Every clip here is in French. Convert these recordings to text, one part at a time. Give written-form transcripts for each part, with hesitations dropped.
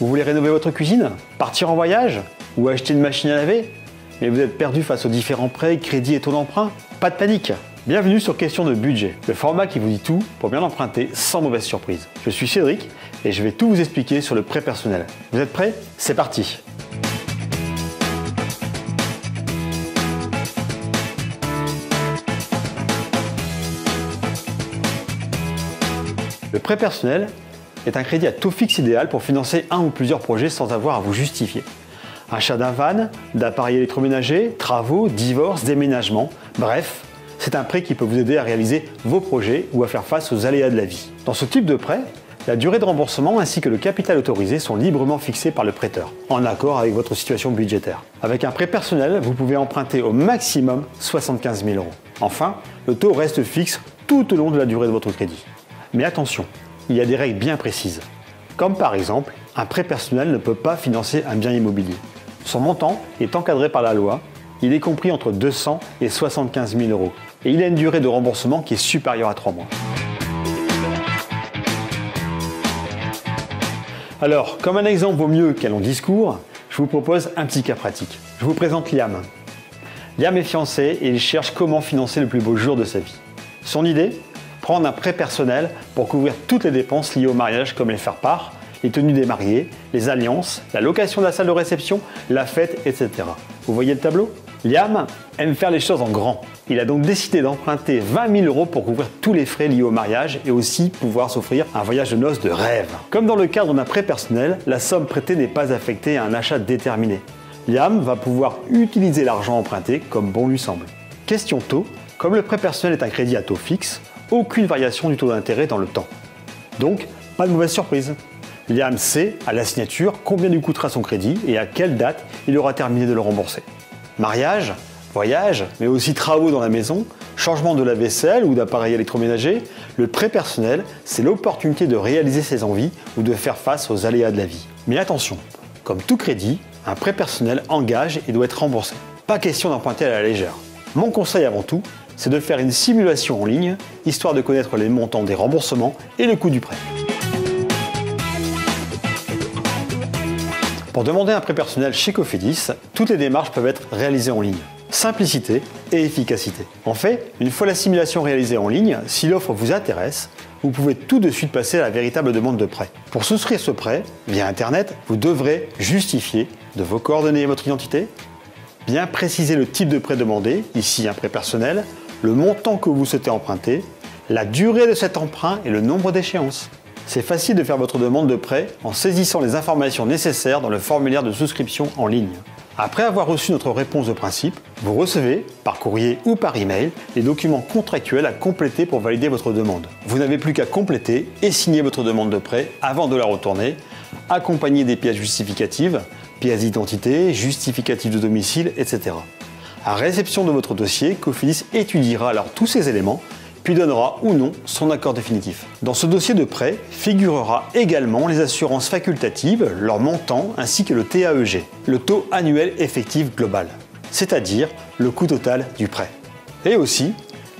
Vous voulez rénover votre cuisine? Partir en voyage? Ou acheter une machine à laver? Mais vous êtes perdu face aux différents prêts, crédits et taux d'emprunt? Pas de panique! Bienvenue sur Question de budget, le format qui vous dit tout pour bien emprunter sans mauvaise surprise. Je suis Cédric et je vais tout vous expliquer sur le prêt personnel. Vous êtes prêts? C'est parti! Le prêt personnel est un crédit à taux fixe idéal pour financer un ou plusieurs projets sans avoir à vous justifier. Achat d'un van, d'appareils électroménagers, travaux, divorce, déménagement, bref, c'est un prêt qui peut vous aider à réaliser vos projets ou à faire face aux aléas de la vie. Dans ce type de prêt, la durée de remboursement ainsi que le capital autorisé sont librement fixés par le prêteur, en accord avec votre situation budgétaire. Avec un prêt personnel, vous pouvez emprunter au maximum 75 000 €. Enfin, le taux reste fixe tout au long de la durée de votre crédit. Mais attention, il y a des règles bien précises. Comme par exemple, un prêt personnel ne peut pas financer un bien immobilier. Son montant est encadré par la loi, il est compris entre 200 et 75 000 €. Et il a une durée de remboursement qui est supérieure à 3 mois. Alors, comme un exemple vaut mieux qu'un long discours, je vous propose un petit cas pratique. Je vous présente Liam. Liam est fiancé et il cherche comment financer le plus beau jour de sa vie. Son idée? Prendre un prêt personnel pour couvrir toutes les dépenses liées au mariage comme les faire-part, les tenues des mariés, les alliances, la location de la salle de réception, la fête, etc. Vous voyez le tableau? Liam aime faire les choses en grand. Il a donc décidé d'emprunter 20 000 € pour couvrir tous les frais liés au mariage et aussi pouvoir s'offrir un voyage de noces de rêve. Comme dans le cadre d'un prêt personnel, la somme prêtée n'est pas affectée à un achat déterminé. Liam va pouvoir utiliser l'argent emprunté comme bon lui semble. Question taux, comme le prêt personnel est un crédit à taux fixe, aucune variation du taux d'intérêt dans le temps. Donc, pas de mauvaise surprise. Liam sait, à la signature, combien lui coûtera son crédit et à quelle date il aura terminé de le rembourser. Mariage, voyage, mais aussi travaux dans la maison, changement de la vaisselle ou d'appareil électroménager, le prêt personnel, c'est l'opportunité de réaliser ses envies ou de faire face aux aléas de la vie. Mais attention, comme tout crédit, un prêt personnel engage et doit être remboursé. Pas question d'emprunter à la légère. Mon conseil avant tout, c'est de faire une simulation en ligne, histoire de connaître les montants des remboursements et le coût du prêt. Pour demander un prêt personnel chez Cofidis, toutes les démarches peuvent être réalisées en ligne. Simplicité et efficacité. En fait, une fois la simulation réalisée en ligne, si l'offre vous intéresse, vous pouvez tout de suite passer à la véritable demande de prêt. Pour souscrire ce prêt, via Internet, vous devrez justifier de vos coordonnées et votre identité, bien préciser le type de prêt demandé, ici un prêt personnel, le montant que vous souhaitez emprunter, la durée de cet emprunt et le nombre d'échéances. C'est facile de faire votre demande de prêt en saisissant les informations nécessaires dans le formulaire de souscription en ligne. Après avoir reçu notre réponse de principe, vous recevez, par courrier ou par email, les documents contractuels à compléter pour valider votre demande. Vous n'avez plus qu'à compléter et signer votre demande de prêt avant de la retourner, accompagné des pièces justificatives, pièces d'identité, justificatifs de domicile, etc. À réception de votre dossier, Cofidis étudiera alors tous ces éléments, puis donnera ou non son accord définitif. Dans ce dossier de prêt figurera également les assurances facultatives, leur montant ainsi que le TAEG, le taux annuel effectif global, c'est-à-dire le coût total du prêt. Et aussi,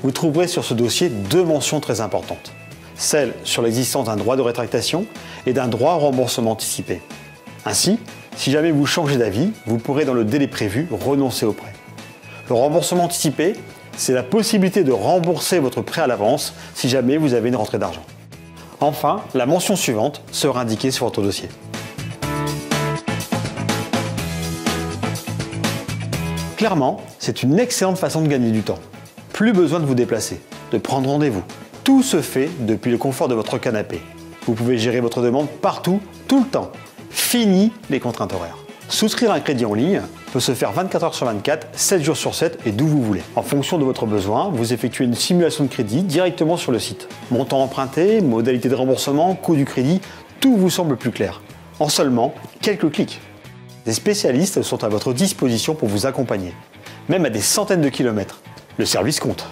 vous trouverez sur ce dossier deux mentions très importantes, celle sur l'existence d'un droit de rétractation et d'un droit au remboursement anticipé. Ainsi, si jamais vous changez d'avis, vous pourrez dans le délai prévu renoncer au prêt. Le remboursement anticipé, c'est la possibilité de rembourser votre prêt à l'avance si jamais vous avez une rentrée d'argent. Enfin, la mention suivante sera indiquée sur votre dossier. Clairement, c'est une excellente façon de gagner du temps. Plus besoin de vous déplacer, de prendre rendez-vous. Tout se fait depuis le confort de votre canapé. Vous pouvez gérer votre demande partout, tout le temps. Fini les contraintes horaires. Souscrire un crédit en ligne peut se faire 24 heures sur 24, 7 jours sur 7 et d'où vous voulez. En fonction de votre besoin, vous effectuez une simulation de crédit directement sur le site. Montant emprunté, modalité de remboursement, coût du crédit, tout vous semble plus clair. En seulement quelques clics. Des spécialistes sont à votre disposition pour vous accompagner, même à des centaines de kilomètres. Le service compte.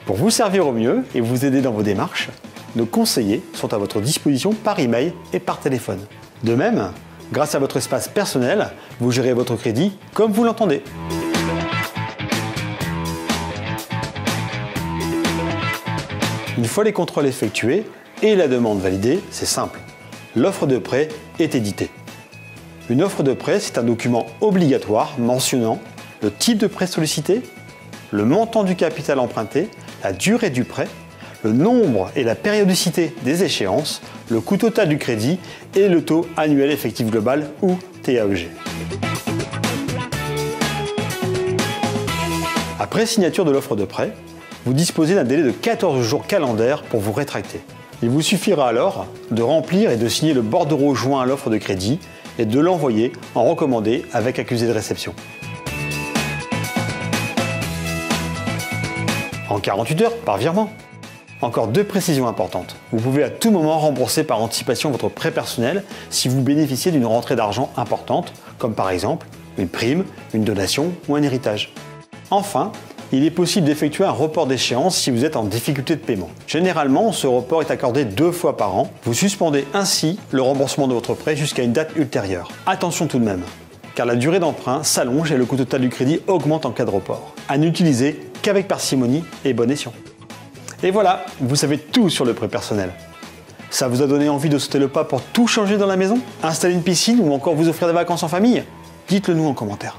Pour vous servir au mieux et vous aider dans vos démarches, nos conseillers sont à votre disposition par email et par téléphone. De même, grâce à votre espace personnel, vous gérez votre crédit comme vous l'entendez. Une fois les contrôles effectués et la demande validée, c'est simple. L'offre de prêt est éditée. Une offre de prêt, c'est un document obligatoire mentionnant le type de prêt sollicité, le montant du capital emprunté, la durée du prêt, le nombre et la périodicité des échéances, le coût total du crédit et le taux annuel effectif global ou TAEG. Après signature de l'offre de prêt, vous disposez d'un délai de 14 jours calendaires pour vous rétracter. Il vous suffira alors de remplir et de signer le bordereau joint à l'offre de crédit et de l'envoyer en recommandé avec accusé de réception. En 48 heures, par virement. Encore 2 précisions importantes. Vous pouvez à tout moment rembourser par anticipation votre prêt personnel si vous bénéficiez d'une rentrée d'argent importante, comme par exemple une prime, une donation ou un héritage. Enfin, il est possible d'effectuer un report d'échéance si vous êtes en difficulté de paiement. Généralement, ce report est accordé 2 fois par an. Vous suspendez ainsi le remboursement de votre prêt jusqu'à une date ultérieure. Attention tout de même, car la durée d'emprunt s'allonge et le coût total du crédit augmente en cas de report. À n'utiliser qu'avec parcimonie et bon escient. Et voilà, vous savez tout sur le prêt personnel. Ça vous a donné envie de sauter le pas pour tout changer dans la maison? Installer une piscine ou encore vous offrir des vacances en famille? Dites-le nous en commentaire.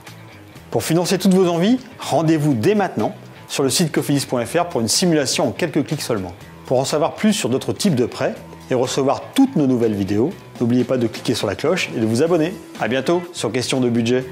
Pour financer toutes vos envies, rendez-vous dès maintenant sur le site cofidis.fr pour une simulation en quelques clics seulement. Pour en savoir plus sur d'autres types de prêts et recevoir toutes nos nouvelles vidéos, n'oubliez pas de cliquer sur la cloche et de vous abonner. A bientôt sur Question de budget.